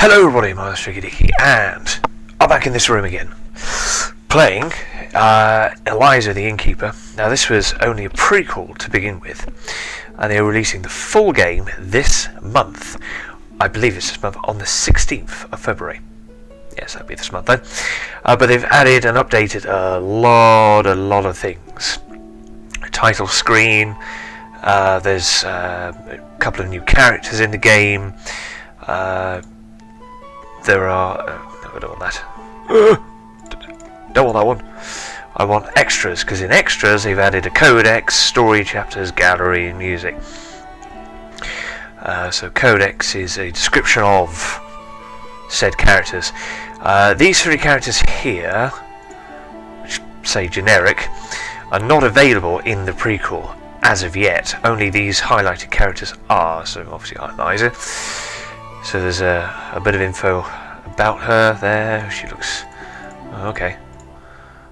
Hello everybody, my name's Tricky Dicky, and I'm back in this room again, playing Elisa The Inkeeper. Now this was only a prequel to begin with, and they're releasing the full game this month. I believe it's this month, on the 16th of February. Yes, that'll be this month then. But they've added and updated a lot of things. A title screen, there's a couple of new characters in the game. There are... no, I don't want that. Don't want that one. I want extras, because in extras they've added a codex, story chapters, gallery, and music. So codex is a description of said characters. These three characters here, which say generic, are not available in the prequel as of yet. Only these highlighted characters are, so obviously Elisa. So there's a bit of info about her there. She looks... oh, okay.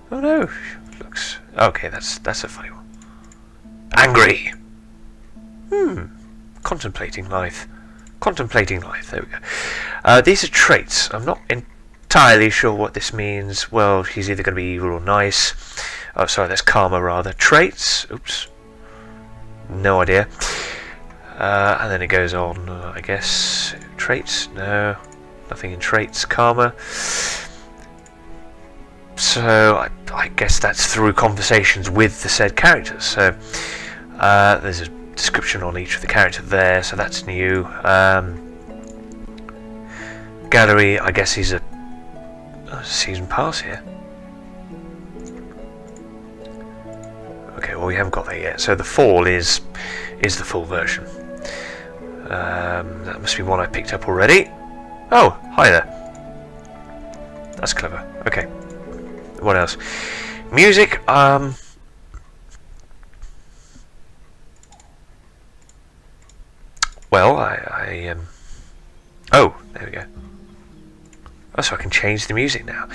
Oh no, she looks... okay, that's a funny one. Angry! Contemplating life. Contemplating life, there we go. These are traits. I'm not entirely sure what this means. Well, she's either going to be evil or nice. Oh, sorry, that's karma rather. Traits. Oops. No idea. And then it goes on, I guess. Traits? No. Nothing in traits. Karma. So, I guess that's through conversations with the said characters. So, there's a description on each of the characters there, so that's new. Gallery, I guess he's a season pass here. Okay, well we haven't got that yet. So the fall is the full version. That must be one I picked up already. Oh, hi there. That's clever. Okay. What else? Music. Well, oh, there we go. Oh, so I can change the music now.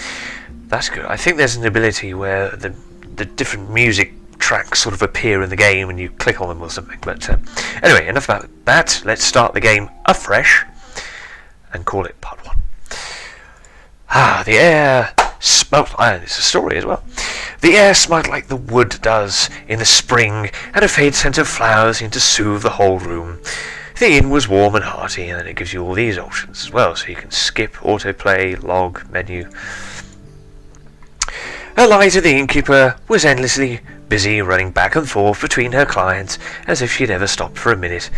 That's good. I think there's an ability where the different music tracks sort of appear in the game and you click on them or something. But anyway, enough about that. Let's start the game afresh and call it part 1. The air smelt... it's a story as well. The air smelled like the wood does in the spring, and a faint scent of flowers seemed to soothe the whole room. The inn was warm and hearty, and then it gives you all these options as well, so you can skip, autoplay, log, menu. Elisa the Inkeeper was endlessly busy running back and forth between her clients as if she'd ever stopped for a minute.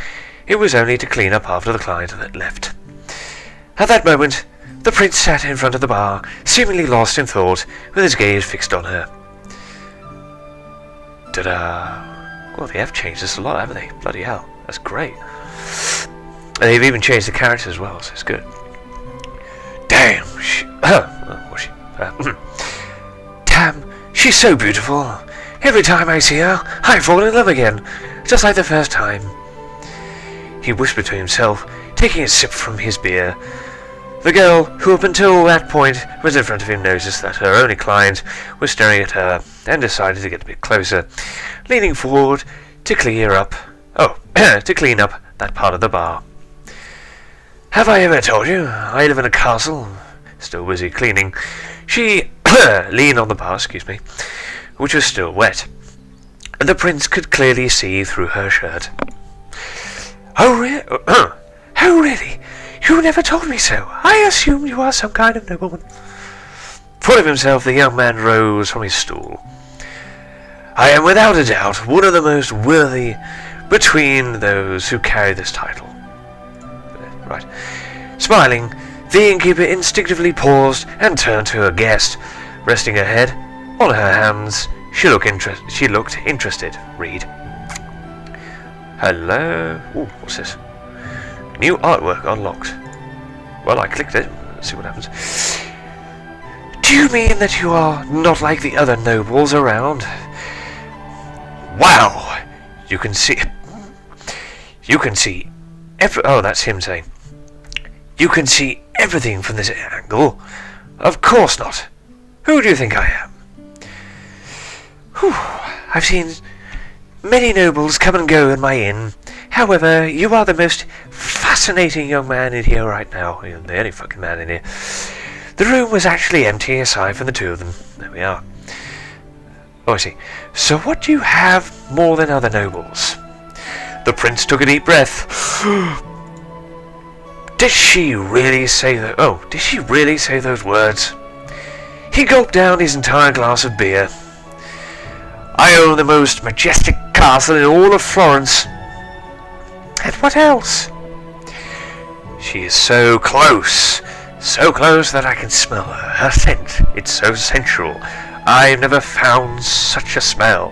It was only to clean up after the client that left. At that moment, the prince sat in front of the bar, seemingly lost in thought, with his gaze fixed on her. Ta-da! Well, they have changed this a lot, haven't they? Bloody hell, that's great. And they've even changed the characters as well, so it's good. Damn, damn, she's so beautiful. Every time I see her, I fall in love again, just like the first time. He whispered to himself, taking a sip from his beer. The girl, who up until that point was in front of him, noticed that her only client was staring at her and decided to get a bit closer, leaning forward to clean up that part of the bar. Have I ever told you I live in a castle? Still busy cleaning, she leaned on the bar, which was still wet. The prince could clearly see through her shirt. Oh, really? You never told me so. I assumed you are some kind of nobleman. Full of himself, the young man rose from his stool. I am without a doubt one of the most worthy between those who carry this title. Right. Smiling, the innkeeper instinctively paused and turned to her guest. Resting her head on her hands, she looked interested. Read. Hello. Ooh, what's this? New artwork unlocked. Well, I clicked it. Let's see what happens. Do you mean that you are not like the other nobles around? Wow! You can see... oh, that's him saying. You can see everything from this angle. Of course not. Who do you think I am? Whew, I've seen many nobles come and go in my inn, However, you are the most fascinating young man in here right now. You're the only fucking man in here. The room was actually empty aside from the two of them. There we are. Oh, I see. So what do you have more than other nobles? The prince took a deep breath. Did she really say that? Oh, did she really say those words? He gulped down his entire glass of beer. I own the most majestic castle in all of Florence. And what else? She is so close that I can smell her. Her scent, it's so sensual. I've never found such a smell.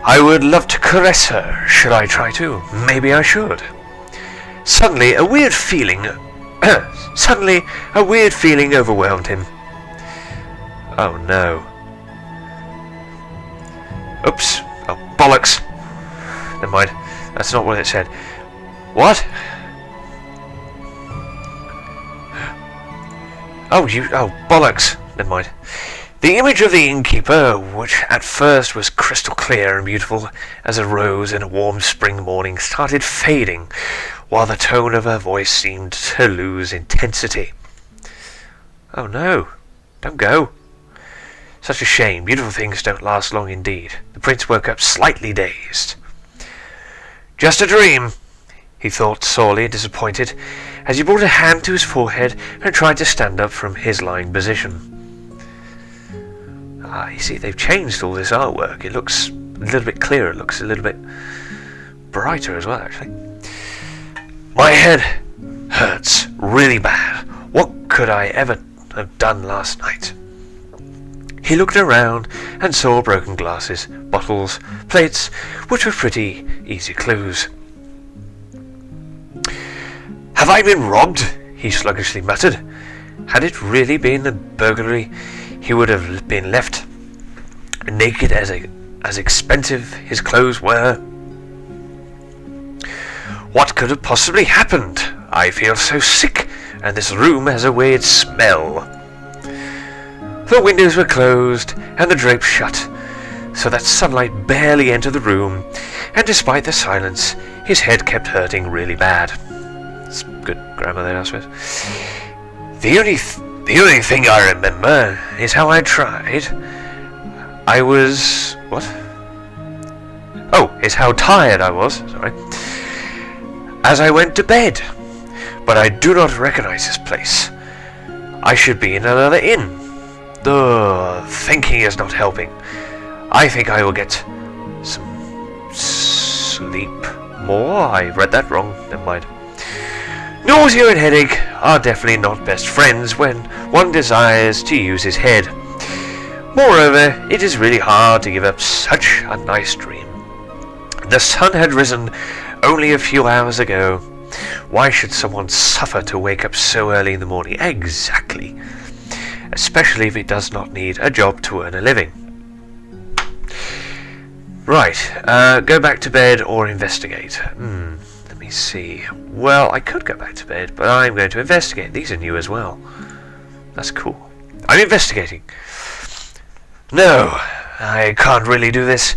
I would love to caress her. Should I try to? Maybe I should. Suddenly, a weird feeling overwhelmed him. Oh no. Oops. Oh, bollocks. Never mind. That's not what it said. What? Oh, bollocks. Never mind. The image of the innkeeper, which at first was crystal clear and beautiful as a rose in a warm spring morning, started fading, while the tone of her voice seemed to lose intensity. Oh no. Don't go. Such a shame. Beautiful things don't last long indeed. The prince woke up slightly dazed. Just a dream, he thought, sorely disappointed, as he brought a hand to his forehead and tried to stand up from his lying position. You see, they've changed all this artwork. It looks a little bit clearer. It looks a little bit brighter as well, actually. My head hurts really bad. What could I ever have done last night? He looked around and saw broken glasses, bottles, plates, which were pretty easy clues. Have I been robbed? He sluggishly muttered. Had it really been a burglary, he would have been left naked as expensive his clothes were. What could have possibly happened? I feel so sick, and this room has a weird smell. The windows were closed and the drapes shut, so that sunlight barely entered the room, and despite the silence, his head kept hurting really bad. It's good grammar there, I suppose. The only thing I remember is how I tried. Is how tired I was, as I went to bed. But I do not recognize this place. I should be in another inn. Thinking is not helping. I think I will get some sleep more. I read that wrong, never mind. Nausea and headache are definitely not best friends when one desires to use his head. Moreover, it is really hard to give up such a nice dream. The sun had risen only a few hours ago. Why should someone suffer to wake up so early in the morning? Exactly. Especially if it does not need a job to earn a living. Right, go back to bed or investigate. Let me see. Well, I could go back to bed, but I'm going to investigate. These are new as well. That's cool. I'm investigating. No, I can't really do this.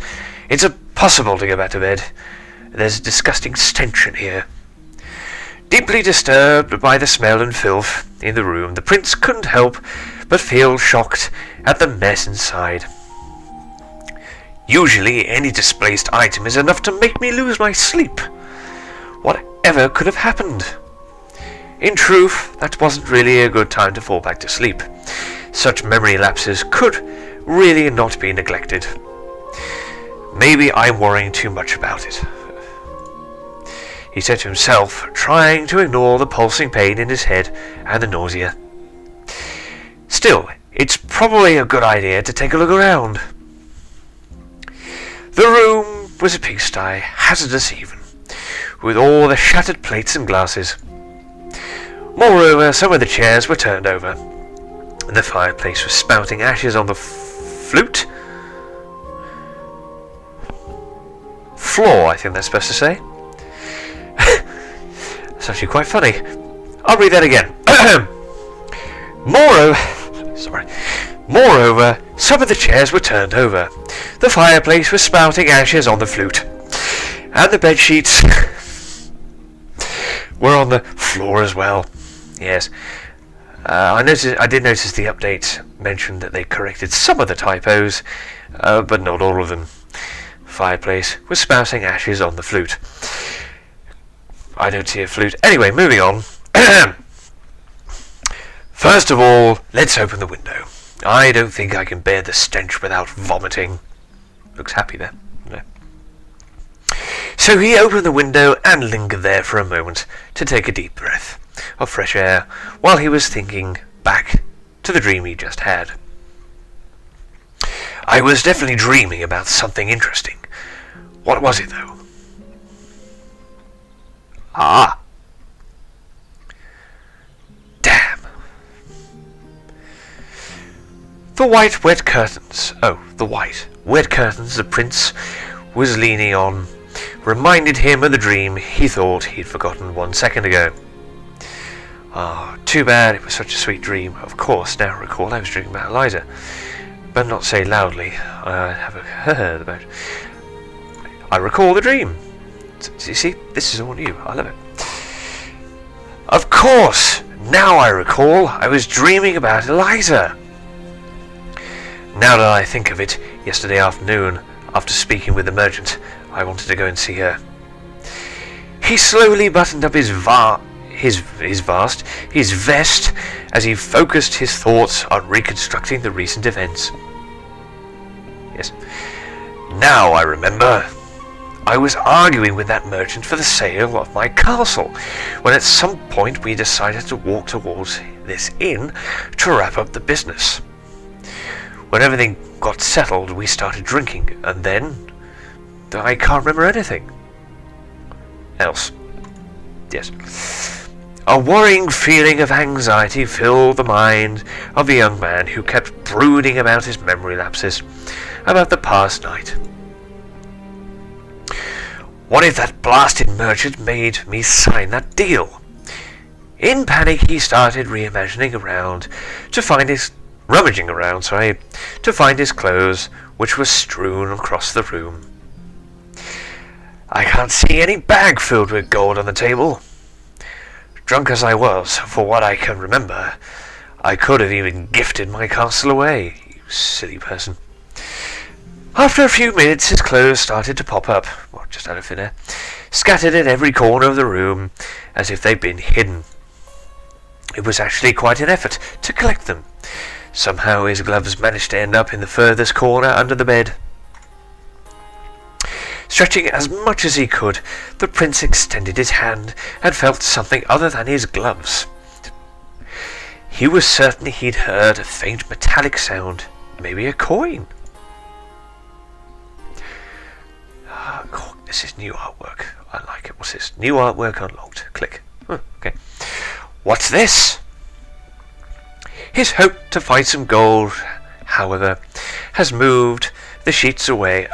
It's impossible to go back to bed. There's a disgusting stench in here. Deeply disturbed by the smell and filth in the room, the prince couldn't help but feel shocked at the mess inside. Usually, any displaced item is enough to make me lose my sleep. Whatever could have happened? In truth, that wasn't really a good time to fall back to sleep. Such memory lapses could really not be neglected. Maybe I'm worrying too much about it, he said to himself, trying to ignore the pulsing pain in his head and the nausea. Still, it's probably a good idea to take a look around. The room was a pigsty, hazardous even, with all the shattered plates and glasses. Moreover, some of the chairs were turned over. The fireplace was spouting ashes on the floor, I think that's supposed to say. That's actually quite funny. I'll read that again. Moreover, some of the chairs were turned over. The fireplace was spouting ashes on the flute. And the bed sheets were on the floor as well. Yes. I did notice the update mentioned that they corrected some of the typos, but not all of them. Fireplace was spouting ashes on the flute. I don't see a flute. Anyway, moving on. First of all, let's open the window. I don't think I can bear the stench without vomiting. Looks happy there. No. So he opened the window and lingered there for a moment to take a deep breath of fresh air while he was thinking back to the dream he just had. I was definitely dreaming about something interesting. What was it, though? Ah! Damn! The white, wet curtains. Oh, the white, wet curtains the prince was leaning on reminded him of the dream he thought he'd forgotten 1 second ago. Ah, too bad, it was such a sweet dream. Of course, now I recall I was dreaming about Elisa. But not say loudly. I haven't heard about it. I recall the dream. You see, this is all new. I love it. Of course, now I recall I was dreaming about Elisa. Now that I think of it, yesterday afternoon, after speaking with the merchant, I wanted to go and see her. He slowly buttoned up his vest as he focused his thoughts on reconstructing the recent events. Yes. Now I remember. I was arguing with that merchant for the sale of my castle, when at some point we decided to walk towards this inn to wrap up the business. When everything got settled, we started drinking, and then I can't remember anything else. Yes. A worrying feeling of anxiety filled the mind of the young man who kept brooding about his memory lapses about the past night. What if that blasted merchant made me sign that deal? In panic, he started rummaging around to find his clothes, which were strewn across the room. I can't see any bag filled with gold on the table. Drunk as I was, for what I can remember, I could have even gifted my castle away, you silly person. After a few minutes, his clothes started to pop up, just out of thin air, scattered in every corner of the room, as if they'd been hidden. It was actually quite an effort to collect them. Somehow his gloves managed to end up in the furthest corner under the bed. Stretching as much as he could, the prince extended his hand and felt something other than his gloves. He was certain he'd heard a faint metallic sound, maybe a coin. This is new artwork. I like it. What's this? New artwork unlocked. Click. Okay. What's this? His hope to find some gold, however, has moved the sheets away,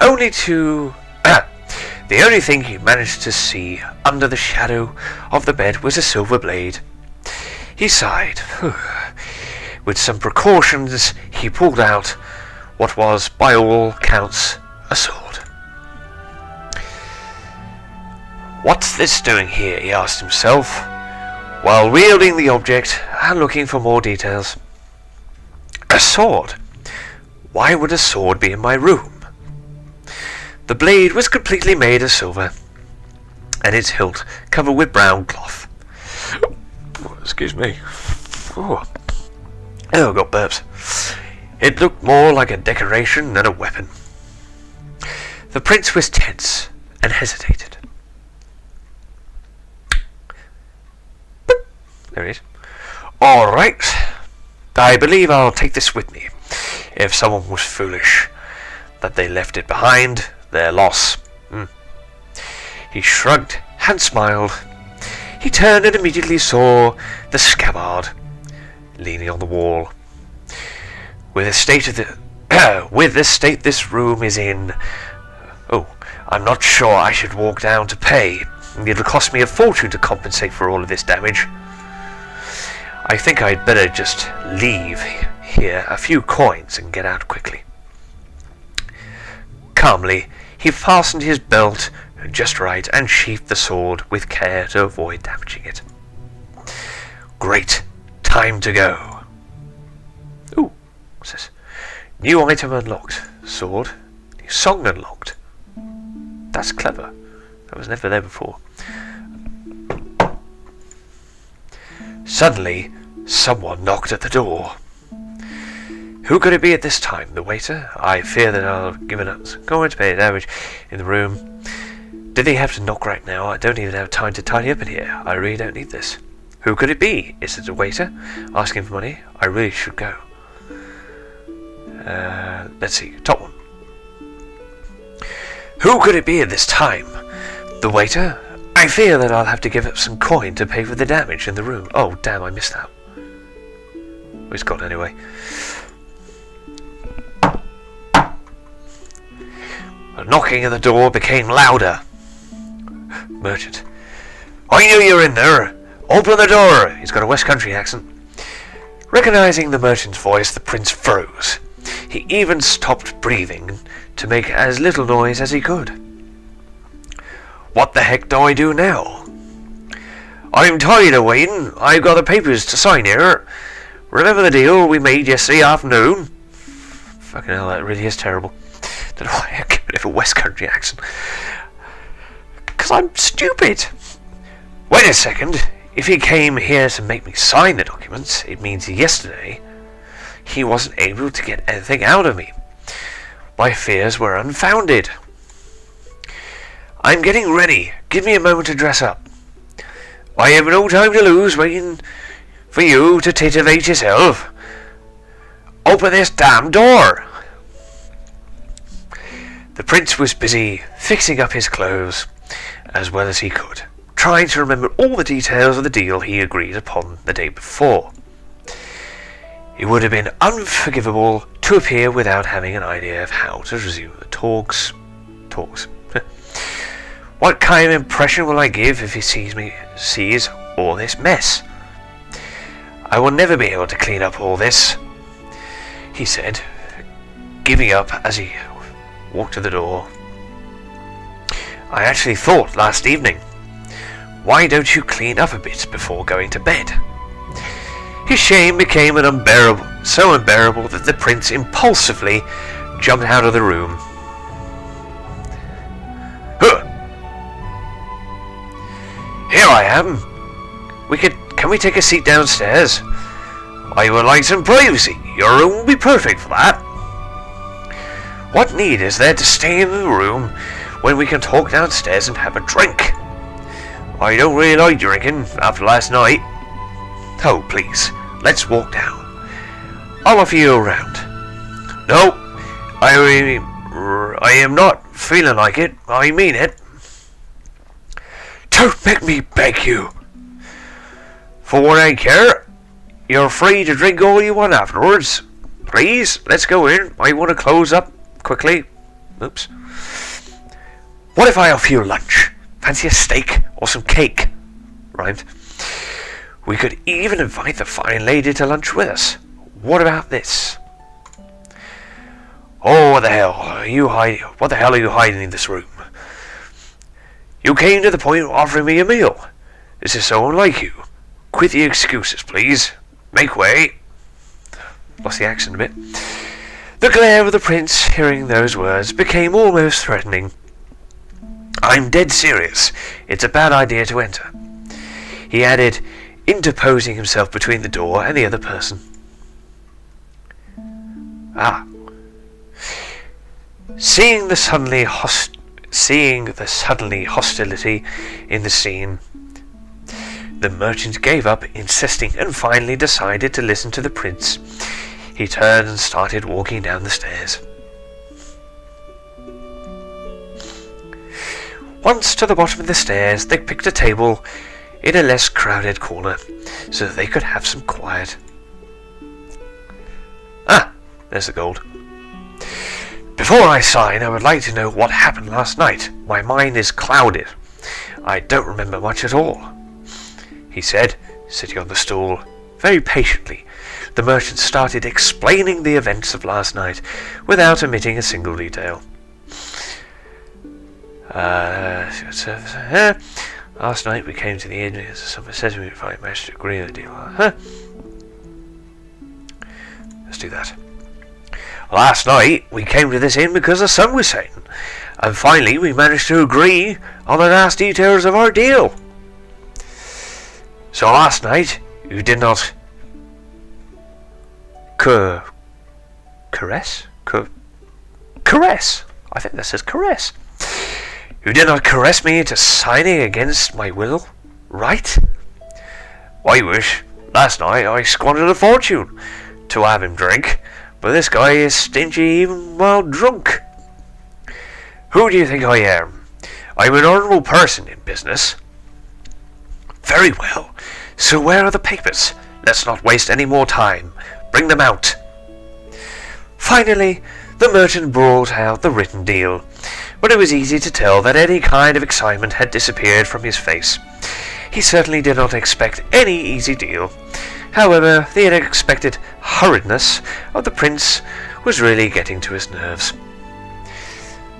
the only thing he managed to see under the shadow of the bed was a silver blade. He sighed. With some precautions, he pulled out what was, by all counts, a sword. What's this doing here? He asked himself, while wielding the object and looking for more details. A sword? Why would a sword be in my room? The blade was completely made of silver, and its hilt covered with brown cloth. Excuse me. Oh, I got burps. It looked more like a decoration than a weapon. The prince was tense and hesitated. There it is. All right. I believe I'll take this with me. If someone was foolish that they left it behind, their loss. He shrugged and smiled. He turned and immediately saw the scabbard leaning on the wall. With the state this room is in, I'm not sure I should walk down to pay. It'll cost me a fortune to compensate for all of this damage. I think I'd better just leave here a few coins and get out quickly. Calmly, he fastened his belt just right and sheathed the sword with care to avoid damaging it. Great. Time to go. Ooh, what's this? New item unlocked. Sword. New song unlocked. That's clever. That was never there before. Suddenly, someone knocked at the door. Who could it be at this time? The waiter? I fear that I'll have given up going to pay damage in the room. Did they have to knock right now? I don't even have time to tidy up in here. I really don't need this. Who could it be? Is it a waiter? Asking for money? I really should go. Let's see. Top one. Who could it be at this time? The waiter? I fear that I'll have to give up some coin to pay for the damage in the room. Oh, damn, I missed that. Oh, it's gone anyway. The knocking at the door became louder. Merchant. I knew you were in there. Open the door. He's got a West Country accent. Recognizing the merchant's voice, the prince froze. He even stopped breathing to make as little noise as he could. What the heck do I do now? I'm tired of waiting. I've got the papers to sign here. Remember the deal we made yesterday afternoon? Fucking hell, that really is terrible. Don't know why I give it a West Country accent. Because I'm stupid. Wait a second. If he came here to make me sign the documents, it means yesterday he wasn't able to get anything out of me. My fears were unfounded. I'm getting ready. Give me a moment to dress up. I have no time to lose waiting for you to titivate yourself. Open this damn door. The prince was busy fixing up his clothes as well as he could, trying to remember all the details of the deal he agreed upon the day before. It would have been unforgivable to appear without having an idea of how to resume the talks. What kind of impression will I give if he sees all this mess? I will never be able to clean up all this, he said, giving up as he walked to the door. I actually thought last evening, why don't you clean up a bit before going to bed? His shame became so unbearable that the prince impulsively jumped out of the room. Huh. Here I am. Can we take a seat downstairs? I would like some privacy. Your room will be perfect for that. What need is there to stay in the room when we can talk downstairs and have a drink? I don't really like drinking after last night. Oh, please, let's walk down. I'll offer you a round. No, I am not feeling like it. I mean it. Don't make me beg you. For what I care, you're free to drink all you want afterwards. Please, let's go in. I want to close up quickly. Oops. What if I offer you lunch? Fancy a steak or some cake? Rhymed. We could even invite the fine lady to lunch with us. What about this? Oh, what the hell are you hiding in this room? You came to the point of offering me a meal. This is so unlike you. Quit the excuses, please. Make way. Lost the accent a bit. The glare of the prince, hearing those words, became almost threatening. I'm dead serious. It's a bad idea to enter, he added, interposing himself between the door and the other person. Seeing the suddenly hostility in the scene, the merchant gave up insisting and finally decided to listen to the prince. He turned and started walking down the stairs. Once to the bottom of the stairs, they picked a table in a less crowded corner so that they could have some quiet. There's the gold. Before I sign, I would like to know what happened last night. My mind is clouded. I don't remember much at all, he said, sitting on the stool. Very patiently, the merchant started explaining the events of last night without omitting a single detail. Last night we came to the inn because someone said to me if I managed to agree on a deal. Let's do that. Last night we came to this inn because the sun was setting, and finally we managed to agree on the last details of our deal. So last night you did not caress? Caress? I think that says caress. You did not caress me into signing against my will, right? I wish last night I squandered a fortune to have him drink, but this guy is stingy even while drunk. Who do you think I am? I'm an honourable person in business. Very well. So where are the papers? Let's not waste any more time. Bring them out. Finally, the merchant brought out the written deal, but it was easy to tell that any kind of excitement had disappeared from his face. He certainly did not expect any easy deal. However, the unexpected hurriedness of the prince was really getting to his nerves.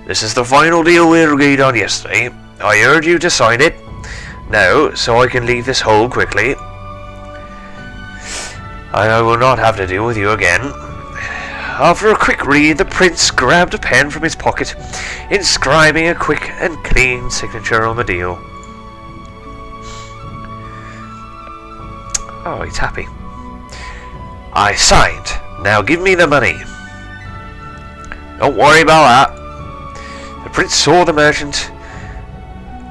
This is the final deal we agreed on yesterday. I urge you to sign it now, so I can leave this hole quickly. I will not have to deal with you again. After a quick read, the prince grabbed a pen from his pocket, inscribing a quick and clean signature on the deal. Oh, he's happy. I signed. Now give me the money. Don't worry about that. The prince saw the merchant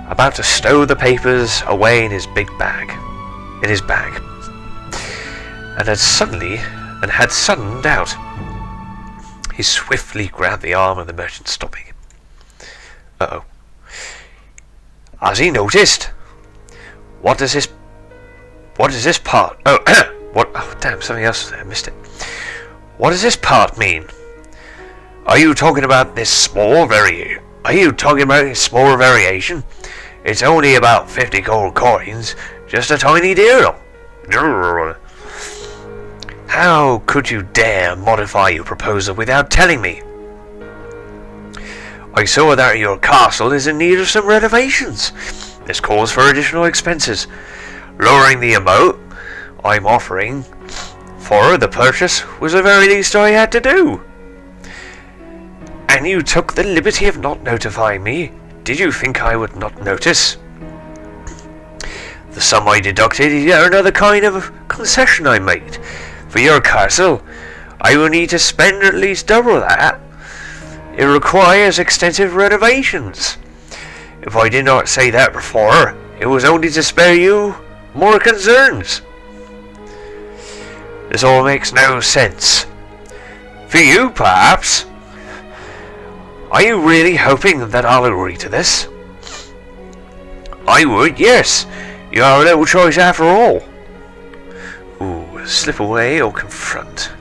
about to stow the papers away in his bag, and had suddened out. He swiftly grabbed the arm of the merchant, stopping him. Uh-oh. Has he noticed? What does this part... Oh, what? Oh, damn, something else was there. I missed it. What does this part mean? Are you talking about this small variation? It's only about 50 gold coins. Just a tiny deal. How could you dare modify your proposal without telling me? I saw that your castle is in need of some renovations. This calls for additional expenses. Lowering the amount I'm offering for the purchase was the very least I had to do. And you took the liberty of not notifying me. Did you think I would not notice? The sum I deducted is yet another kind of concession I made. For your castle, I will need to spend at least double that. It requires extensive renovations. If I did not say that before, it was only to spare you more concerns. This all makes no sense. For you, perhaps. Are you really hoping that I'll agree to this? I would, yes. You have a little choice after all. Ooh, slip away or confront?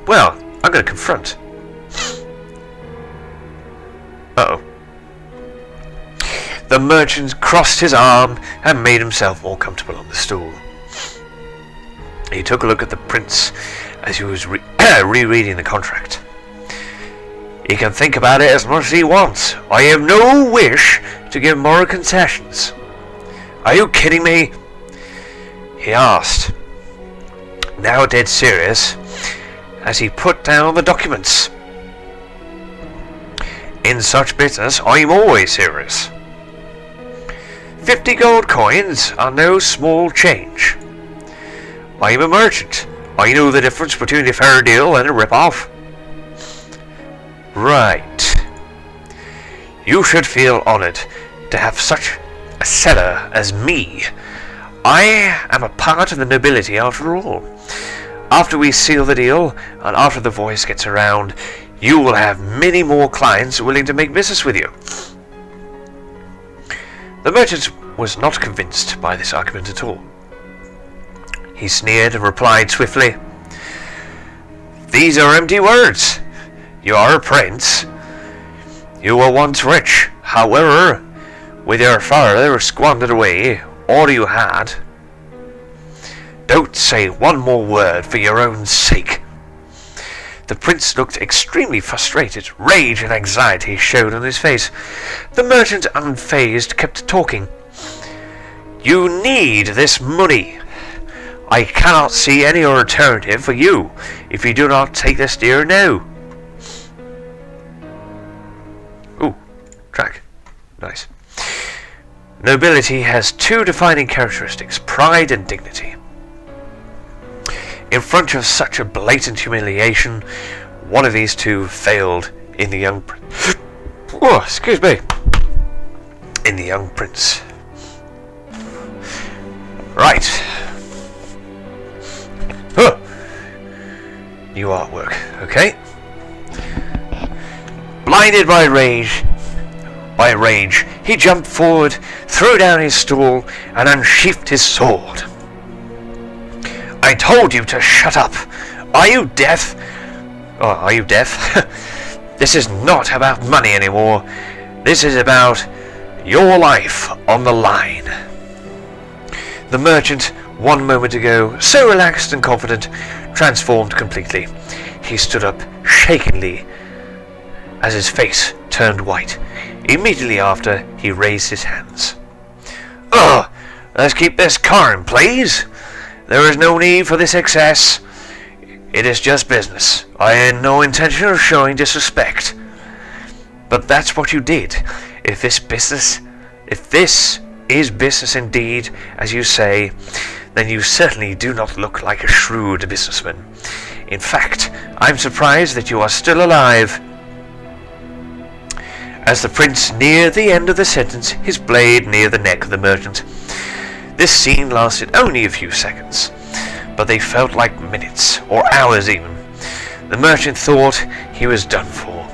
Well, I'm gonna confront. Uh-oh. The merchant crossed his arm and made himself more comfortable on the stool. He took a look at the prince as he was rereading the contract. He can think about it as much as he wants. I have no wish to give more concessions. Are you kidding me? He asked, now dead serious, as he put down the documents. In such business, I'm always serious. 50 gold coins are no small change. I'm a merchant. I know the difference between a fair deal and a rip-off. Right. You should feel honoured to have such a seller as me. I am a part of the nobility after all. After we seal the deal, and after the voice gets around, you will have many more clients willing to make business with you. The merchant was not convinced by this argument at all. He sneered and replied swiftly, These are empty words. You are a prince. You were once rich. However, with your father squandered away all you had. Don't say one more word for your own sake. The prince looked extremely frustrated. Rage and anxiety showed on his face. The merchant, unfazed, kept talking. "You need this money. I cannot see any alternative for you if you do not take this deer now." Ooh, track. Nice. Nobility has two defining characteristics, pride and dignity. In front of such a blatant humiliation, one of these two failed in the young prince. Oh, excuse me. In the young prince. Right. Huh. New artwork. Okay. Blinded by rage, he jumped forward, threw down his stool, and unsheathed his sword. "I told you to shut up. Are you deaf? Oh, are you deaf? This is not about money anymore. This is about your life on the line." The merchant, 1 moment ago, so relaxed and confident, transformed completely. He stood up shakingly as his face turned white. Immediately after, he raised his hands. "Ugh! Let's keep this calm, please. There is no need for this excess. It is just business. I had no intention of showing disrespect. But that's what you did. If this is business indeed, as you say, then you certainly do not look like a shrewd businessman. In fact, I'm surprised that you are still alive." As the prince neared the end of the sentence, his blade neared the neck of the merchant. This scene lasted only a few seconds, but they felt like minutes, or hours even. The merchant thought he was done for,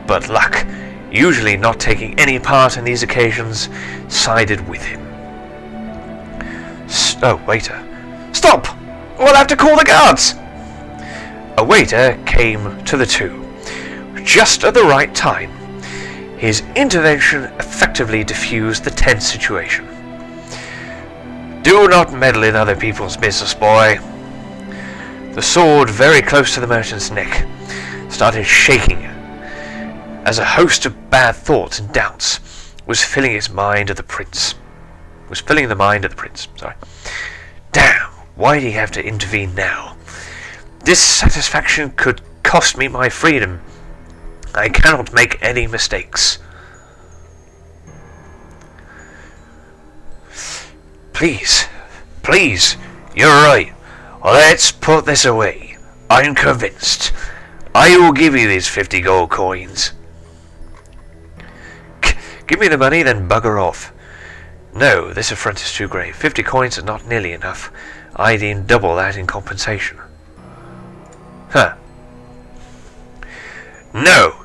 but luck, usually not taking any part in these occasions, sided with him. "Oh, waiter. Stop! We'll have to call the guards!" A waiter came to the two, just at the right time. His intervention effectively diffused the tense situation. "Do not meddle in other people's business, boy." The sword, very close to the merchant's neck, started shaking as a host of bad thoughts and doubts was filling the mind of the prince. Damn, why did he have to intervene now? Dissatisfaction could cost me my freedom. I cannot make any mistakes. Please, you're right. Let's put this away. I'm convinced. I will give you these 50 gold coins. Give me the money, then bugger off. No, this affront is too grave. 50 coins are not nearly enough. I deem double that in compensation. Huh. No,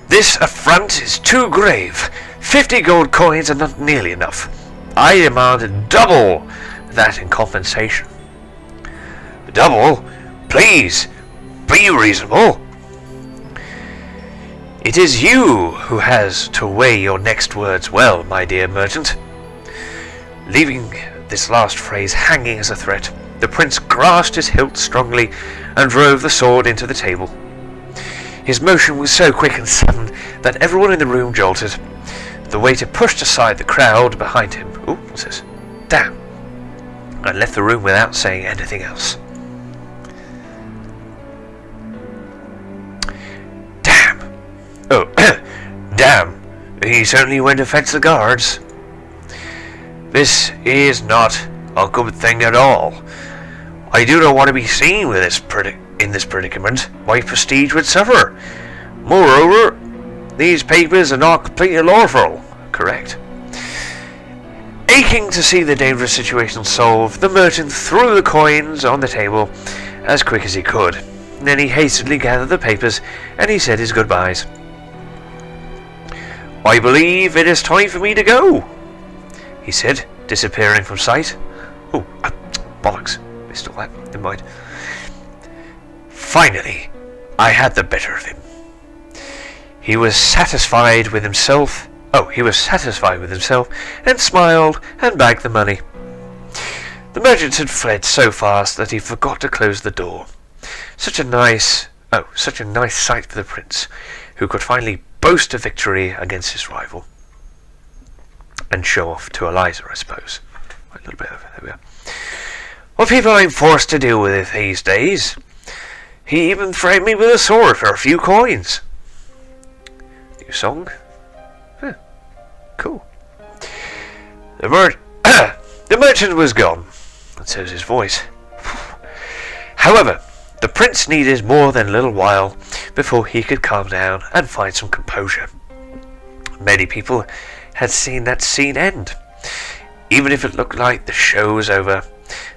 this affront is too grave. 50 gold coins are not nearly enough. I demand double that in compensation. Double? Please, be reasonable. It is you who has to weigh your next words well, my dear merchant. Leaving this last phrase hanging as a threat, the prince grasped his hilt strongly and drove the sword into the table. His motion was so quick and sudden that everyone in the room jolted. The waiter pushed aside the crowd behind him. Ooh, what's this? Damn. And left the room without saying anything else. Damn. Oh, damn. He certainly went to fetch the guards. This is not a good thing at all. I do not want to be seen with in this predicament. My prestige would suffer. Moreover, these papers are not completely lawful. Correct. Aching to see the dangerous situation solved, the merchant threw the coins on the table as quick as he could. Then he hastily gathered the papers and he said his goodbyes. I believe it is time for me to go, he said, disappearing from sight. Oh, bollocks. Missed all that. Never mind. Finally, I had the better of him. He was satisfied with himself and smiled and bagged the money. The merchant had fled so fast that he forgot to close the door. Such a nice Oh, such a nice sight for the prince, who could finally boast a victory against his rival. And show off to Eliza, I suppose. A little bit over there we are. What people I'm forced to deal with these days. He even threatened me with a sword for a few coins. New song? Huh. Cool. The merchant was gone, and so was his voice. However, the prince needed more than a little while before he could calm down and find some composure. Many people had seen that scene end. Even if it looked like the show was over,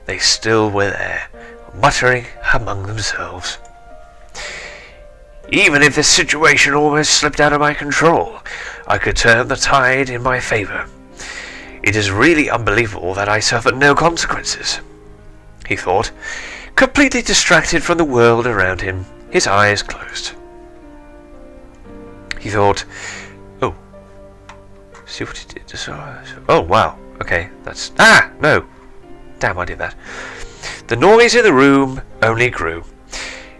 they still were there, muttering among themselves. Even if this situation almost slipped out of my control, I could turn the tide in my favor. It is really unbelievable that I suffered no consequences, he thought, completely distracted from the world around him, his eyes closed. He thought, oh, see what he did. Oh, wow, okay, that's... Ah, no! Damn, I did that. The noise in the room only grew.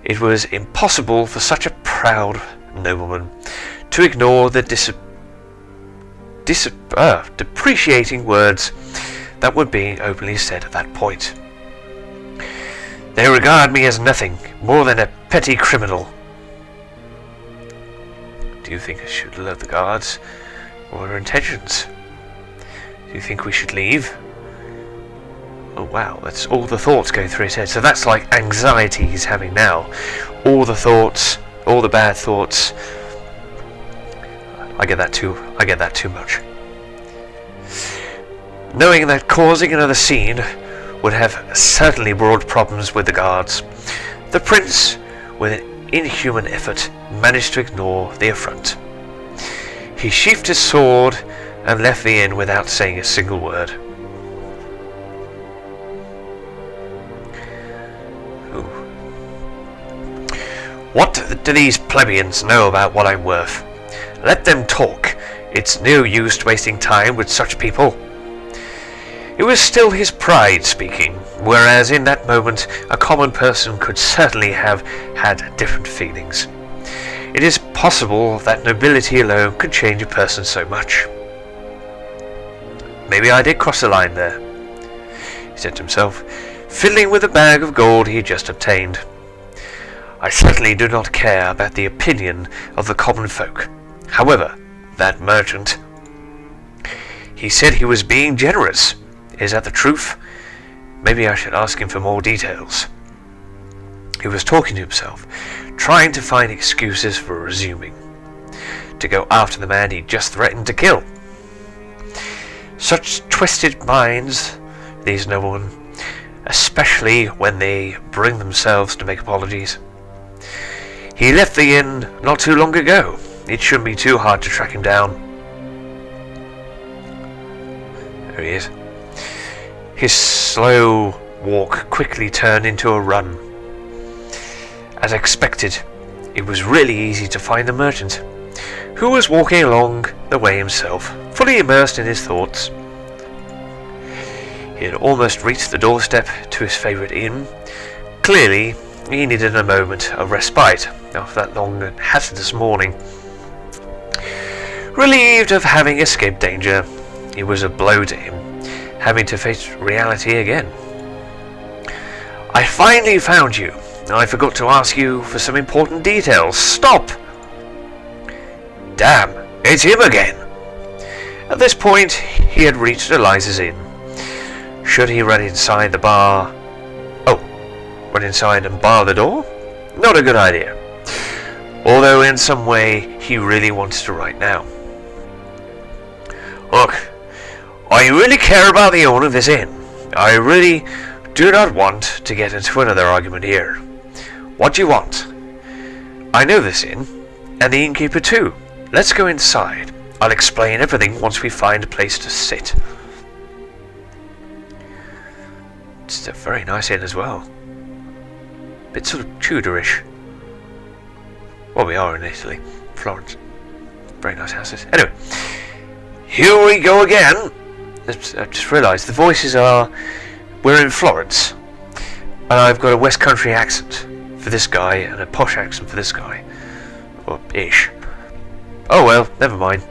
It was impossible for such a proud nobleman to ignore the depreciating words that were being openly said at that point. They regard me as nothing more than a petty criminal. Do you think I should alert the guards? What are our intentions? Do you think we should leave? Oh wow, that's all the thoughts going through his head. So that's like anxiety he's having now. All the thoughts, all the bad thoughts. I get that too much. Knowing that causing another scene would have certainly brought problems with the guards, the prince, with an inhuman effort, managed to ignore the affront. He sheathed his sword and left the inn without saying a single word. What do these plebeians know about what I'm worth? Let them talk. It's no use wasting time with such people. It was still his pride speaking, whereas in that moment a common person could certainly have had different feelings. It is possible that nobility alone could change a person so much. Maybe I did cross the line there, he said to himself, fiddling with the bag of gold he had just obtained. I certainly do not care about the opinion of the common folk. However, that merchant, he said he was being generous. Is that the truth? Maybe I should ask him for more details. He was talking to himself, trying to find excuses for resuming, to go after the man he just threatened to kill. Such twisted minds, these noblemen, especially when they bring themselves to make apologies. He left the inn not too long ago. It shouldn't be too hard to track him down. There he is. His slow walk quickly turned into a run. As expected, it was really easy to find the merchant, who was walking along the way himself, fully immersed in his thoughts. He had almost reached the doorstep to his favourite inn. Clearly, he needed a moment of respite after that long and hazardous morning. Relieved of having escaped danger, it was a blow to him, having to face reality again. I finally found you. I forgot to ask you for some important details. Stop! Damn, it's him again. At this point, he had reached Eliza's inn. Should he run inside the bar? Run inside and bar the door? Not a good idea. Although in some way, he really wants to right now. Look, I really care about the owner of this inn. I really do not want to get into another argument here. What do you want? I know this inn, and the innkeeper too. Let's go inside. I'll explain everything once we find a place to sit. It's a very nice inn as well. Bit sort of Tudorish. Well, we are in Italy. Florence. Very nice houses. Anyway. Here we go again. I just realised the voices are... We're in Florence. And I've got a West Country accent. for this guy and a posh accent for this guy. Or ish. Oh well, never mind.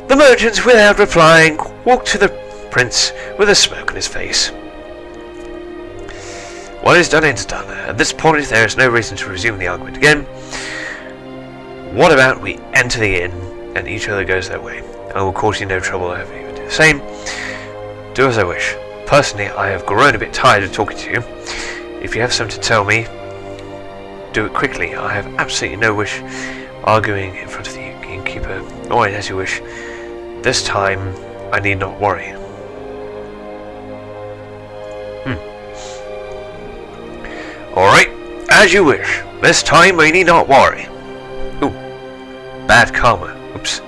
The merchant, without replying, walked to the prince with a smirk on his face. What is done is done. At this point, there is no reason to resume the argument again. What about we enter the inn and each other goes their way? I will cause you no trouble if you do the same. Do as I wish. Personally, I have grown a bit tired of talking to you. If you have something to tell me, do it quickly. I have absolutely no wish arguing in front of the innkeeper. Alright, as you wish. This time, I need not worry. Alright, as you wish. This time I need not worry. Ooh, bad karma. Oops.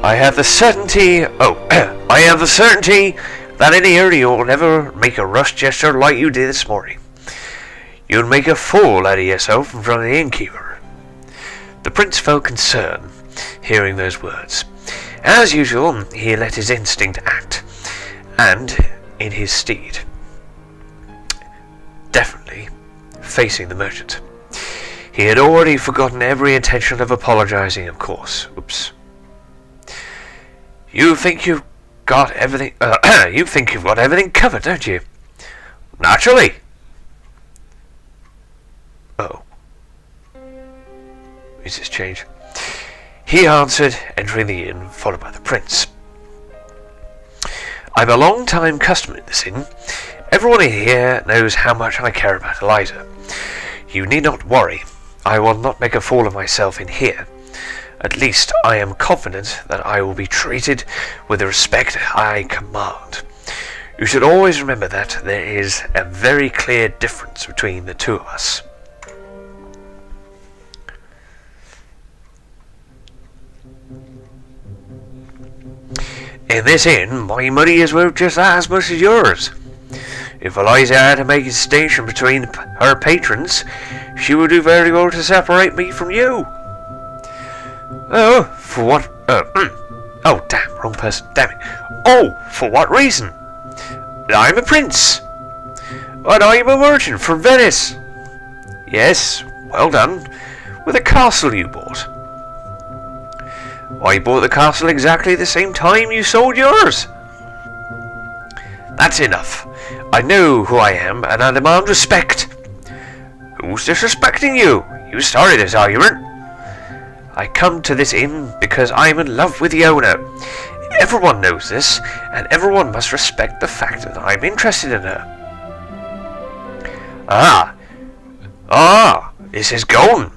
I have the certainty that in here you'll never make a rush gesture like you did this morning. You'd make a fool out of yourself in front of the innkeeper. The prince felt concern hearing those words. As usual, he let his instinct act, and in his stead. Definitely facing the merchant. He had already forgotten every intention of apologizing, of course. Oops. You think you've got everything covered, don't you? Naturally. Oh. Is this change? He answered, entering the inn, followed by the prince. I'm a long-time customer in this inn. Everyone here knows how much I care about Elisa. You need not worry. I will not make a fool of myself in here. At least I am confident that I will be treated with the respect I command. You should always remember that there is a very clear difference between the two of us. In this inn, my money is worth just as much as yours. If Elisa had to make a distinction between her patrons, she would do very well to separate me from you. Oh, for what? Oh, damn, wrong person. Damn it. Oh, for what reason? I'm a prince. And I'm a merchant from Venice. Yes, well done. With a castle you bought. I bought the castle exactly the same time you sold yours. That's enough. I know who I am, and I demand respect. Who's disrespecting you? You started this argument. I come to this inn because I'm in love with the owner. Everyone knows this, and everyone must respect the fact that I'm interested in her. This is gone.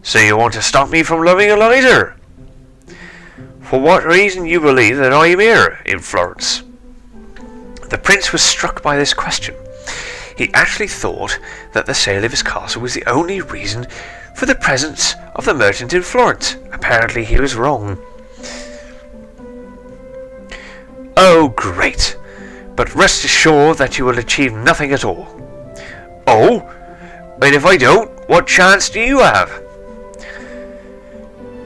So you want to stop me from loving Elisa? For what reason you believe that I am here in Florence? The prince was struck by this question. He actually thought that the sale of his castle was the only reason for the presence of the merchant in Florence. Apparently he was wrong. Oh, great. But rest assured that you will achieve nothing at all. Oh? And if I don't, what chance do you have?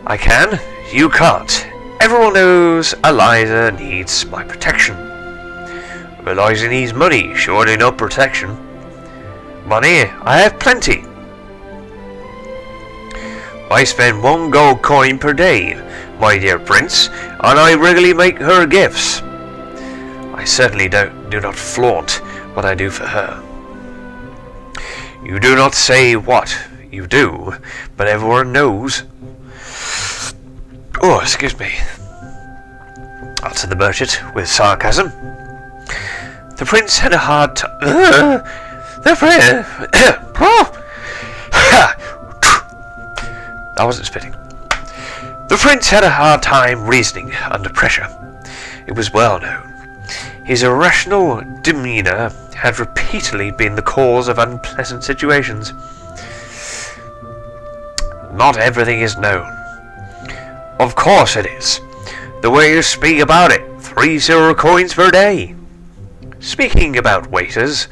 I can. You can't. Everyone knows Elisa needs my protection. Elisa needs money, surely not protection. Money, I have plenty. I spend 1 gold coin per day, my dear prince, and I regularly make her gifts. I certainly do not flaunt what I do for her. You do not say what you do, but everyone knows. Oh, excuse me, answered the merchant with sarcasm. The prince had a hard time. I wasn't spitting. The prince had a hard time reasoning under pressure. It was well known. His irrational demeanour had repeatedly been the cause of unpleasant situations. Not everything is known. Of course it is. The way you speak about it, 3 silver coins per day. Speaking about waiters,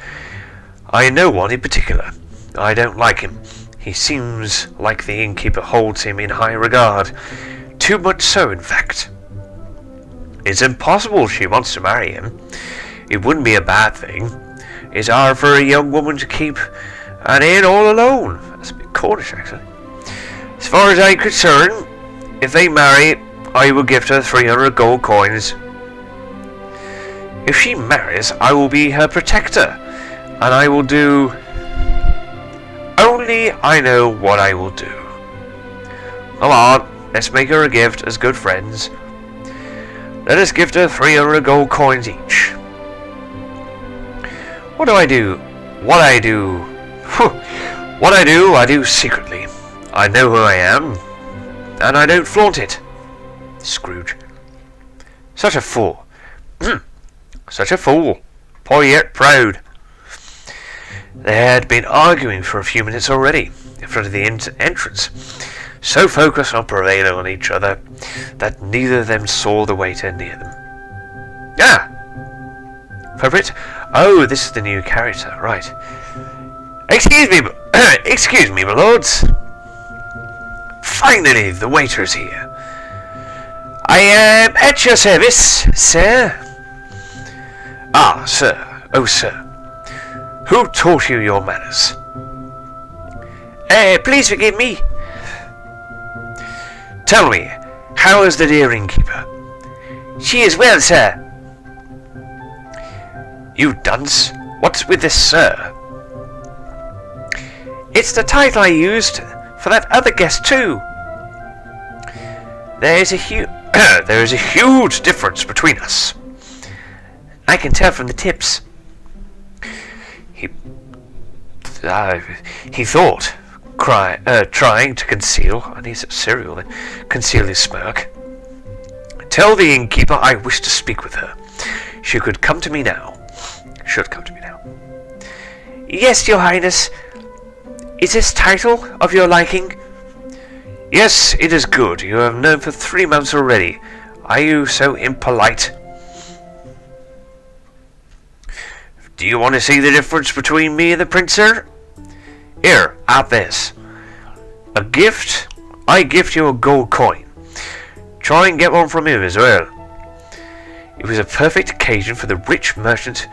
I know one in particular. I don't like him. He seems like the innkeeper holds him in high regard. Too much so, in fact. It's impossible she wants to marry him. It wouldn't be a bad thing. It's hard for a young woman to keep an inn all alone. That's a bit Cornish, actually. As far as I'm concerned, if they marry, I will gift her 300 gold coins. If she marries, I will be her protector, and I will do... Only I know what I will do. Come on, let's make her a gift as good friends. Let us gift her 300 gold coins each. What do I do? What I do? What I do secretly. I know who I am, and I don't flaunt it. Scrooge. Such a fool. Such a fool. Poor yet proud. They had been arguing for a few minutes already, in front of the entrance, so focused on prevailing on each other, that neither of them saw the waiter near them. Ah! Favorite? Oh, this is the new character, right. Excuse me, my lords. Finally, the waiter is here. I am at your service, sir. Ah, sir. Oh, sir. Who taught you your manners? Please forgive me. Tell me, how is the dear innkeeper? She is well, sir. You dunce. What's with this, sir? It's the title I used for that other guest, too. There is a huge difference between us. I can tell from the tips. He thought, trying to conceal, and he's serial, conceal his smirk. Tell the innkeeper I wish to speak with her. She could come to me now. Should come to me now. Yes, your highness. Is this title of your liking? Yes, it is good. You have known for 3 months already. Are you so impolite? Do you want to see the difference between me and the prince, sir? Here, have this. A gift? I gift you a gold coin. Try and get one from him as well. It was a perfect occasion for the rich merchant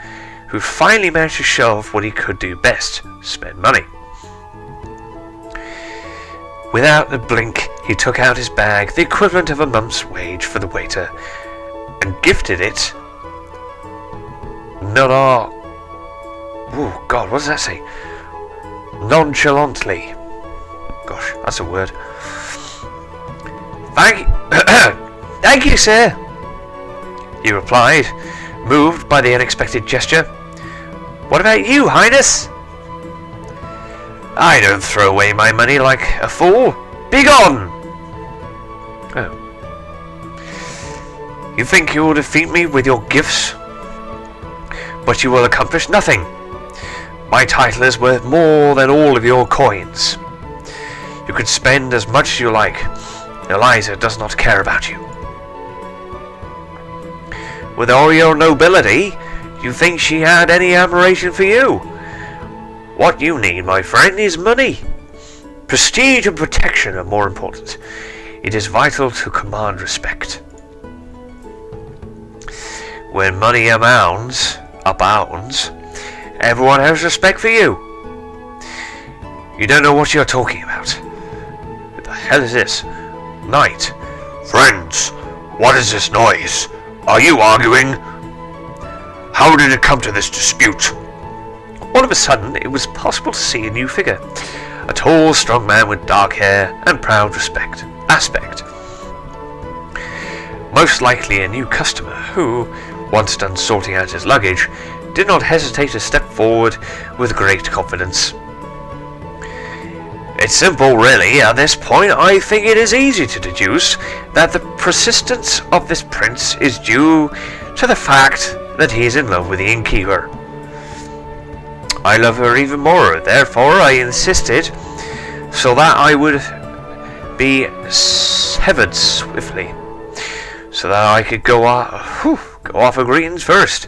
who finally managed to show off what he could do best, spend money. Without a blink, he took out his bag, the equivalent of a month's wage for the waiter, and gifted it. Oh God, what does that say? Nonchalantly. Gosh, that's a word. Thank you, sir, he replied, moved by the unexpected gesture. What about you, highness? I don't throw away my money like a fool. Begone! Oh. You think you will defeat me with your gifts? But you will accomplish nothing. My title is worth more than all of your coins. You can spend as much as you like. Eliza does not care about you. With all your nobility, you think she had any admiration for you? What you need, my friend, is money. Prestige and protection are more important. It is vital to command respect. When money abounds, everyone has respect for you. You don't know what you're talking about. What the hell is this? Knight. Friends, what is this noise? Are you arguing? How did it come to this dispute? All of a sudden, it was possible to see a new figure. A tall, strong man with dark hair and proud aspect. Most likely a new customer who, once done sorting out his luggage, did not hesitate to step forward with great confidence. It's simple, really. At this point, I think it is easy to deduce that the persistence of this prince is due to the fact that he is in love with the innkeeper. I love her even more, therefore I insisted so that I would be severed swiftly, so that I could go off a greetings first.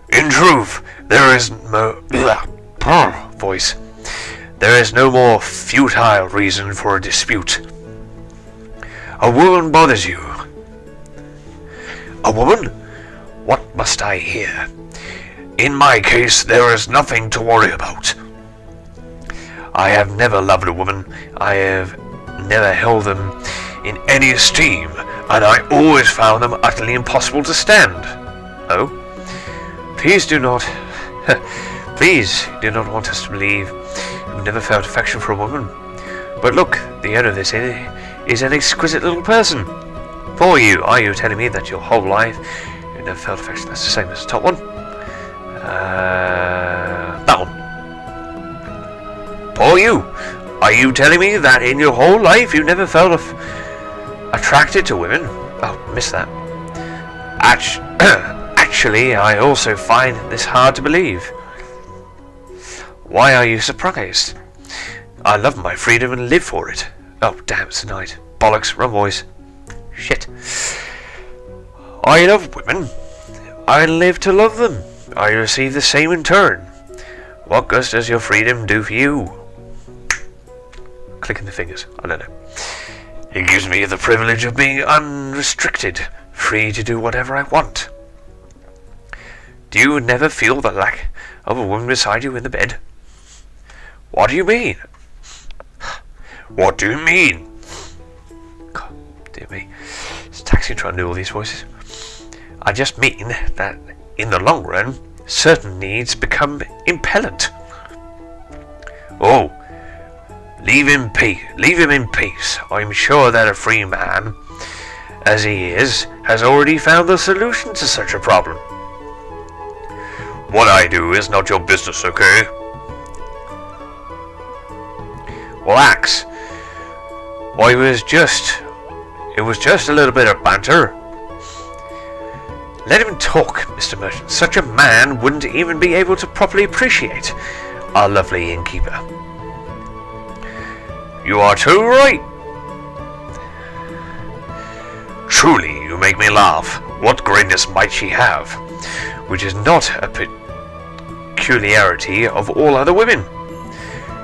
In truth, there is no more futile reason for a dispute. A woman bothers you. A woman? What must I hear? In my case, there is nothing to worry about. I have never loved a woman. I have never held them in any esteem, and I always found them utterly impossible to stand. Oh? Please do not want us to believe you've never felt affection for a woman. But look, the owner of this inn is an exquisite little person. For you, are you telling me that your whole life you've never felt affection? That's the same as the top one. That one. For you, are you telling me that in your whole life you never felt attracted to women? Oh, missed that. Actually, I also find this hard to believe. Why are you surprised? I love my freedom and live for it. Oh, damn, it's tonight. Bollocks, wrong voice. Shit. I love women. I live to love them. I receive the same in turn. What good does your freedom do for you? Clicking the fingers. I don't know. It gives me the privilege of being unrestricted, free to do whatever I want. Do you never feel the lack of a woman beside you in the bed? What do you mean? What do you mean? God, dear me. It's taxing trying to do all these voices. I just mean that in the long run, certain needs become impellent. Oh, leave him in peace. I'm sure that a free man, as he is, has already found the solution to such a problem. What I do is not your business, okay? Well, Axe, it was just a little bit of banter. Let him talk, Mr. Merchant. Such a man wouldn't even be able to properly appreciate our lovely innkeeper. You are too right. Truly, you make me laugh. What greatness might she have, which is not a peculiarity of all other women?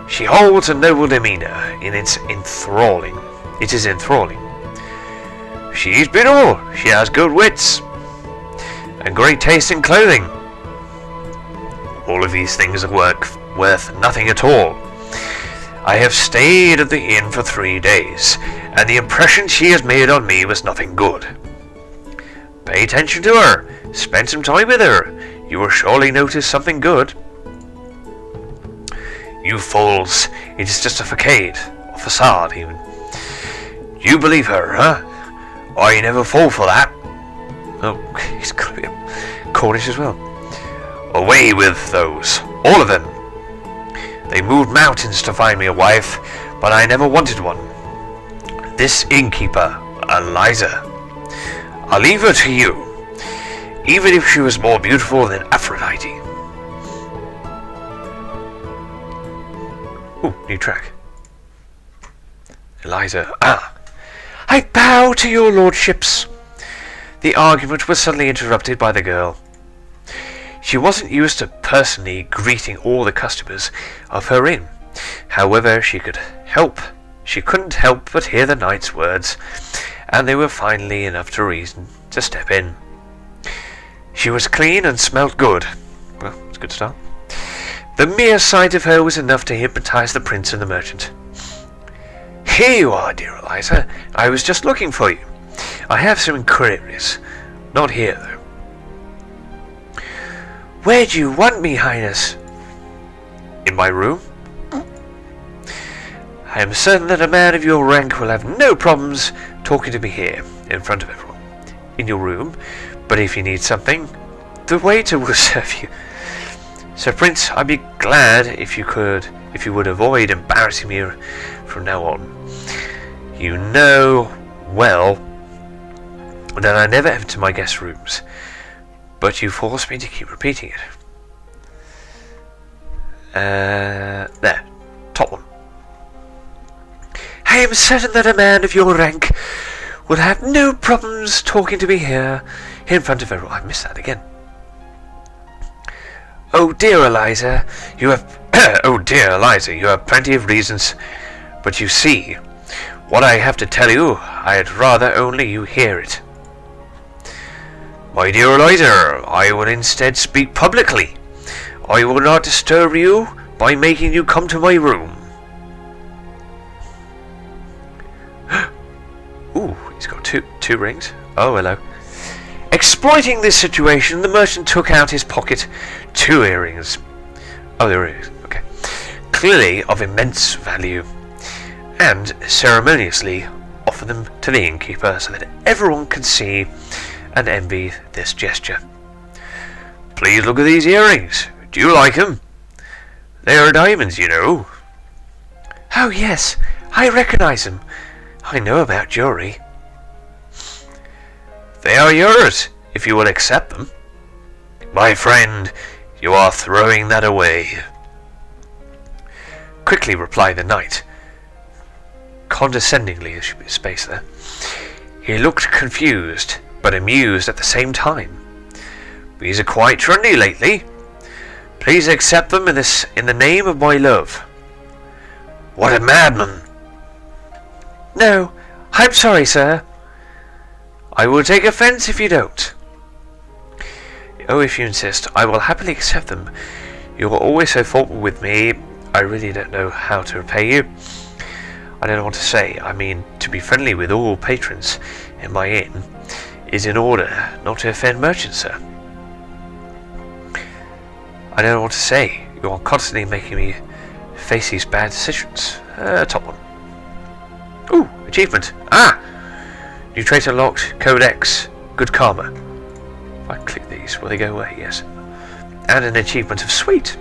She holds a noble demeanor, and it is enthralling. She is beautiful. She has good wits and great taste in clothing. All of these things are worth nothing at all. I have stayed at the inn for 3 days, and the impression she has made on me was nothing good. Pay attention to her. Spend some time with her. You will surely notice something good. You fools, it is just a facade even. You believe her, huh? I never fall for that. Oh, he's got to be Cornish as well. Away with those, all of them. They moved mountains to find me a wife, but I never wanted one. This innkeeper, Elisa, I'll leave her to you, even if she was more beautiful than Aphrodite. Ooh, new track. Elisa, I bow to your lordships. The argument was suddenly interrupted by the girl. She wasn't used to personally greeting all the customers of her inn. However, she couldn't help but hear the knight's words, and they were finally enough to reason to step in. She was clean and smelt good. Well, it's a good start. The mere sight of her was enough to hypnotize the prince and the merchant. Here you are, dear Elisa. I was just looking for you. I have some inquiries. Not here, though. Where do you want me, Highness? In my room? I am certain that a man of your rank will have no problems talking to me here, in front of everyone. In your room, but if you need something, the waiter will serve you. So, Prince, I'd be glad if you would avoid embarrassing me from now on. You know well that I never enter my guest rooms, but you force me to keep repeating it. There, top one. I am certain that a man of your rank will have no problems talking to me here in front of everyone. I missed that again. Oh dear Elisa, you have plenty of reasons, but you see, what I have to tell you, I'd rather only you hear it. My dear Elisa, I will instead speak publicly. I will not disturb you by making you come to my room. Ooh, he's got two rings. Oh, hello. Exploiting this situation, the merchant took out his pocket 2 earrings. Oh, there it is. Okay. Clearly of immense value, and ceremoniously offered them to the innkeeper so that everyone can see and envy this gesture. Please look at these earrings. Do you like them? They are diamonds, you know. Oh, yes. I recognize them. I know about jewelry. They are yours, if you will accept them. My friend, you are throwing that away. Quickly replied the knight, condescendingly, there should be a space there. He looked confused, but amused at the same time. These are quite trendy lately. Please accept them in the name of my love. What a madman! No, I'm sorry, sir. I will take offence if you don't. Oh, if you insist, I will happily accept them. You were always so thoughtful with me. I really don't know how to repay you. I don't know what to say. I mean, to be friendly with all patrons in my inn is in order not to offend merchants, sir. I don't know what to say. You are constantly making me face these bad decisions. Top one. Ooh, achievement. New trait unlocked. Code X. Good karma. If I click these, will they go away? Yes. And an achievement of sweet.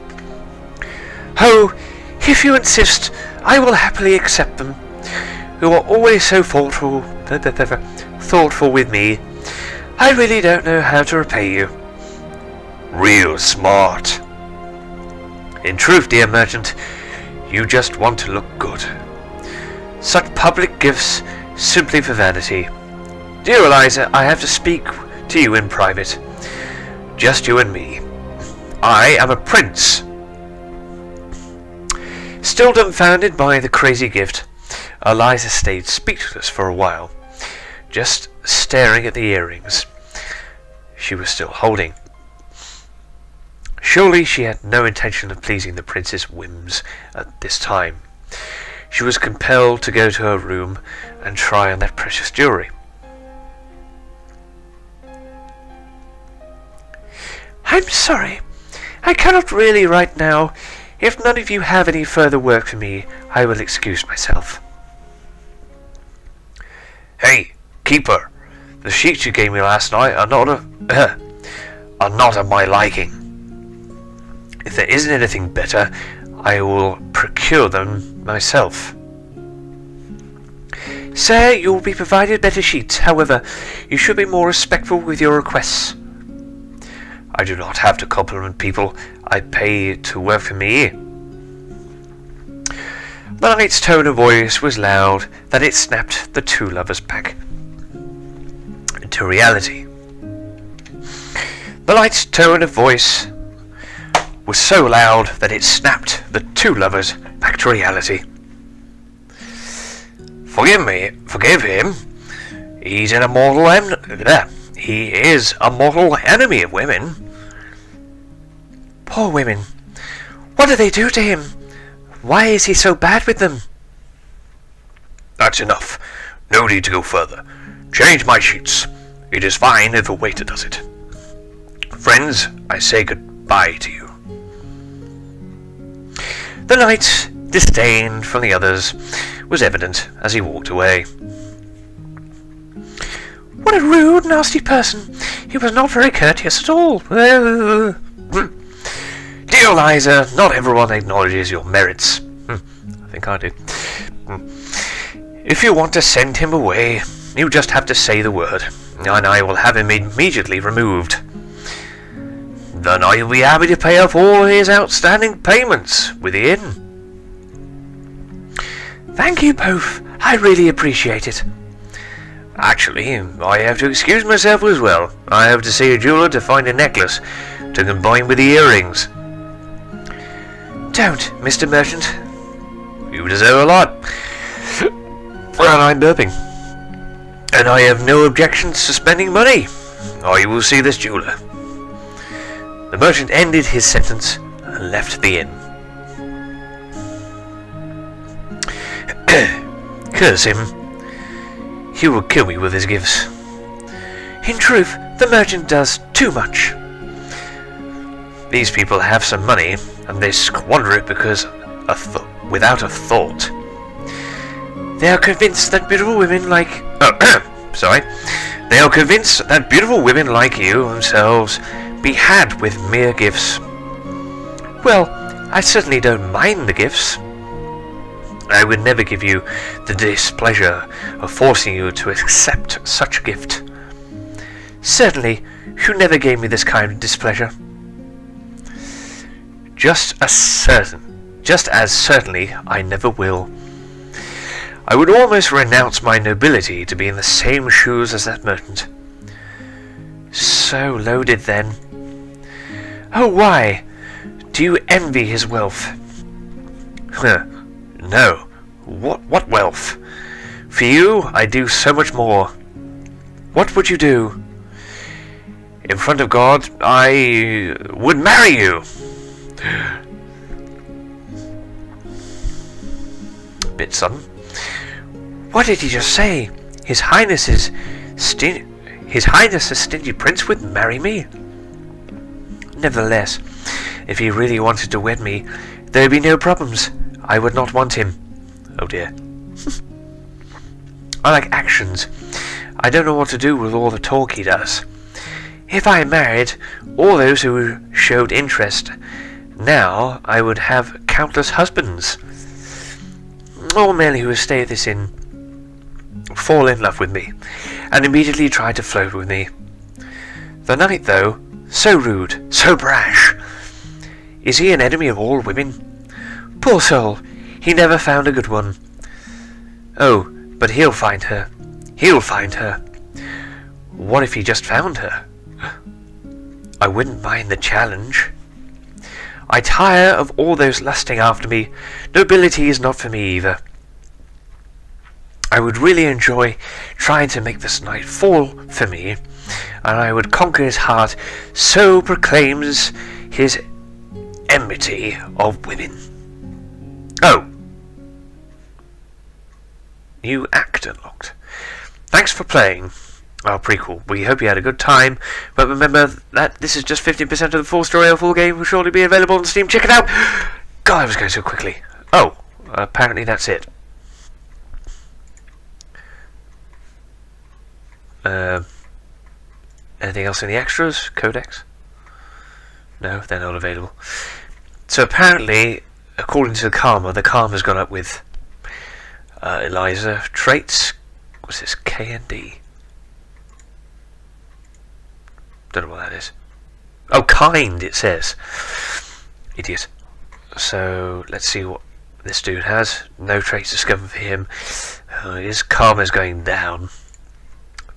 Oh, if you insist, I will happily accept them. You are always so thoughtful with me. I really don't know how to repay you. Real smart. In truth, dear merchant, you just want to look good. Such public gifts simply for vanity. Dear Eliza, I have to speak to you in private. Just you and me. I am a prince. Still dumbfounded by the crazy gift, Eliza stayed speechless for a while, just staring at the earrings she was still holding. Surely she had no intention of pleasing the prince's whims at this time. She was compelled to go to her room and try on that precious jewelry. I'm sorry. I cannot really right now. If none of you have any further work for me, I will excuse myself. Hey, keeper, the sheets you gave me last night are not of my liking. If there isn't anything better, I will procure them myself. Sir, you will be provided better sheets. However, you should be more respectful with your requests. I do not have to compliment people I pay to work for me. The knight's tone of voice was loud that it snapped the two lovers back into reality. The knight's tone of voice was so loud that it snapped the two lovers back to reality. Forgive him. He is a mortal enemy of women. Poor women. What do they do to him? Why is he so bad with them? That's enough. No need to go further. Change my sheets. It is fine if a waiter does it. Friends, I say goodbye to you. The knight's disdain from the others was evident as he walked away. What a rude, nasty person. He was not very courteous at all. Dear Eliza, not everyone acknowledges your merits. I think I do. If you want to send him away, you just have to say the word, and I will have him immediately removed. Then I will be happy to pay off all his outstanding payments with the inn. Thank you both. I really appreciate it. Actually, I have to excuse myself as well. I have to see a jeweler to find a necklace to combine with the earrings. Don't, Mr. Merchant. You deserve a lot. And I'm burping. And I have no objections to spending money. I will see this jeweler. The merchant ended his sentence and left the inn. Curse him. He will kill me with his gifts. In truth, the merchant does too much. These people have some money, and they squander it because without a thought. They are convinced that beautiful women like... Sorry. They are convinced that beautiful women like you themselves be had with mere gifts. Well, I certainly don't mind the gifts. I would never give you the displeasure of forcing you to accept such a gift. Certainly, you never gave me this kind of displeasure. Just as certainly I never will. I would almost renounce my nobility to be in the same shoes as that merchant. So loaded then. Oh, why? Do you envy his wealth? No. What wealth? For you, I do so much more. What would you do? In front of God, I would marry you. Bit sudden. What did he just say? His Highness's stingy prince would marry me? Nevertheless, if he really wanted to wed me, there would be no problems. I would not want him. Oh dear. I like actions. I don't know what to do with all the talk he does. If I married all those who showed interest, now I would have countless husbands. All men who would stay at this inn, fall in love with me, and immediately try to flirt with me. The knight, though, so rude, so brash. Is he an enemy of all women? Poor soul, he never found a good one. Oh, but he'll find her. He'll find her. What if he just found her? I wouldn't mind the challenge. I tire of all those lusting after me. Nobility is not for me either. I would really enjoy trying to make this knight fall for me, and I would conquer his heart, so proclaims his enmity of women. Oh. New act unlocked. Thanks for playing our prequel. We hope you had a good time, but remember that this is just 15% of the full story. Our full game will shortly be available on Steam. Check it out! God, I was going so quickly. Oh, apparently that's it. Anything else in the extras? Codex? No, they're not available. So apparently, according to the karma's gone up with Elisa. Traits, what's this? K and D. Don't know what that is. Oh, kind, it says. Idiot. So, let's see what this dude has. No traits discovered for him. His karma's going down.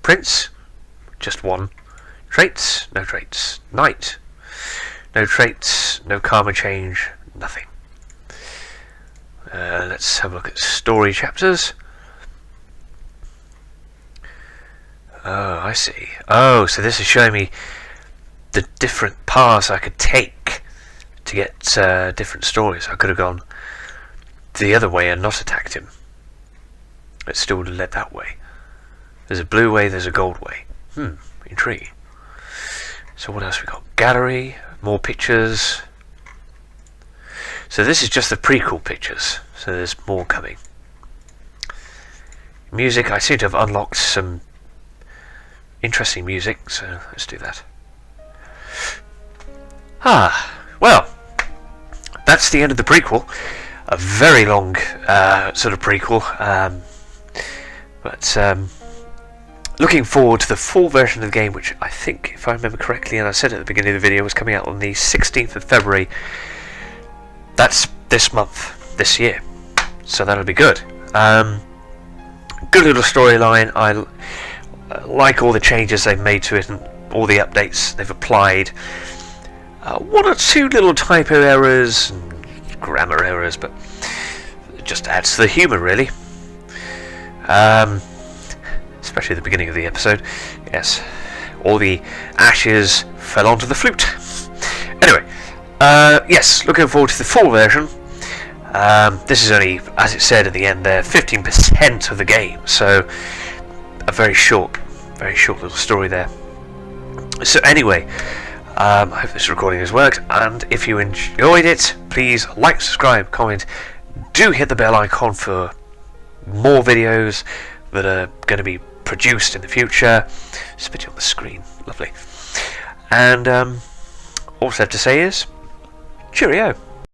Prince, just one. Traits, no traits. Knight, no traits, no karma change, nothing. Let's have a look at story chapters. Oh, I see. Oh, so this is showing me the different paths I could take to get different stories. I could have gone the other way and not attacked him. It still would have led that way. There's a blue way, there's a gold way. Intriguing. So what else we got? Gallery, more pictures. So this is just the prequel pictures. So there's more coming. Music, I seem to have unlocked some interesting music, so let's do that. Well, that's the end of the prequel. A very long sort of prequel, but looking forward to the full version of the game, which I think, if I remember correctly, and I said at the beginning of the video, was coming out on the 16th of February. That's this month, this year, so that'll be good. Good little storyline. I like all the changes they've made to it and all the updates they've applied. One or two little typo errors and grammar errors, but it just adds to the humour, really. Especially at the beginning of the episode. Yes, all the ashes fell onto the flute. Anyway, Yes, looking forward to the full version. This is only, as it said at the end there, 15% of the game, so a very short little story there. So anyway, I hope this recording has worked, and if you enjoyed it, please like, subscribe, comment, do hit the bell icon for more videos that are going to be produced in the future. Spit it on the screen, lovely. And all I have to say is, cheerio.